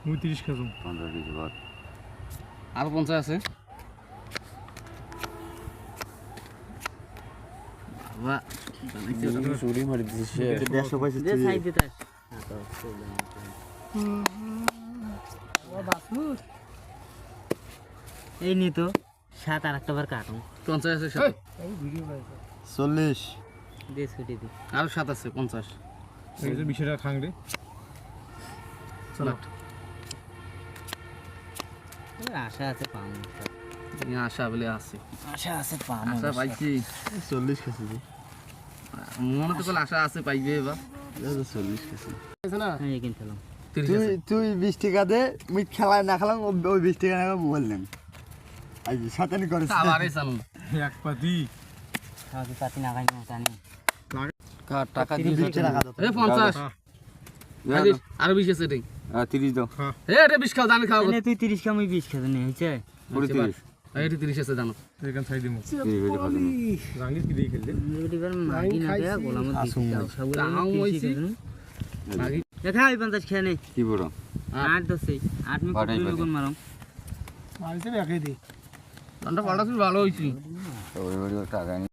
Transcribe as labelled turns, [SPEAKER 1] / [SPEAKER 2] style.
[SPEAKER 1] মুই 30 খাজুম
[SPEAKER 2] 15 কেজি ভাত
[SPEAKER 3] আর 50 আছে বাবা
[SPEAKER 2] চুরি মারি দিছে 150 পয়সা
[SPEAKER 4] যে সাইড দিতে এই নি তো 7 আর একটা বার কাটুন
[SPEAKER 3] 50 আছে সাথে
[SPEAKER 1] এই ভিডিও পাইছে
[SPEAKER 2] 40
[SPEAKER 4] দে ছুটি দি
[SPEAKER 3] আর 7 আছে 50
[SPEAKER 1] এই যে 20 টাকা খাং রে চলো
[SPEAKER 4] আশা আছে পাবো
[SPEAKER 3] এই আশা বলে আছে
[SPEAKER 4] আশা আছে পাবো
[SPEAKER 3] আশা পাইছি
[SPEAKER 2] 40 কেজি
[SPEAKER 3] মনে তো কল আশা আছে পাইবে এবার
[SPEAKER 2] 40 কেজি
[SPEAKER 1] আছে না
[SPEAKER 4] হ্যাঁ কিন খেলাম
[SPEAKER 3] 30 আছে
[SPEAKER 2] তুই 20 টাকা দে মুই খেলায় না খেলাম ওই 20 টাকা না বললাম আই শয়তানি করিস
[SPEAKER 3] আবারই চালু
[SPEAKER 1] এক পাতি
[SPEAKER 4] আগে পাতি না খাই না জানি
[SPEAKER 2] টাকা দিয়ে 20 টাকা দাও
[SPEAKER 3] এ 50 আর 20 আছে রে
[SPEAKER 2] 30 দাও
[SPEAKER 3] এ রে 20 খাও জানি খাও
[SPEAKER 4] এনে তুই 30 কাম 20 খেতে নেই হইছে
[SPEAKER 2] 30
[SPEAKER 3] এই 30 আছে জানো
[SPEAKER 1] এখান সাইড দিমু
[SPEAKER 2] এই খাজু
[SPEAKER 1] রাঙ্গিত কি দিয়ে খেললে
[SPEAKER 4] এবার মাগি না দেয়া গোলাম
[SPEAKER 2] আসুন
[SPEAKER 4] দিতে সব
[SPEAKER 3] আম হইছি মাগি
[SPEAKER 4] দেখা ওই 50 খেয়ে নেই
[SPEAKER 2] কি বড়
[SPEAKER 4] 8 দছে 8 মে
[SPEAKER 2] বাড়াই
[SPEAKER 4] কোন মারম
[SPEAKER 1] মারিতে একাই দি
[SPEAKER 3] ঠান্ডা পাল্টা ভালো হইছি
[SPEAKER 2] ওই টাকা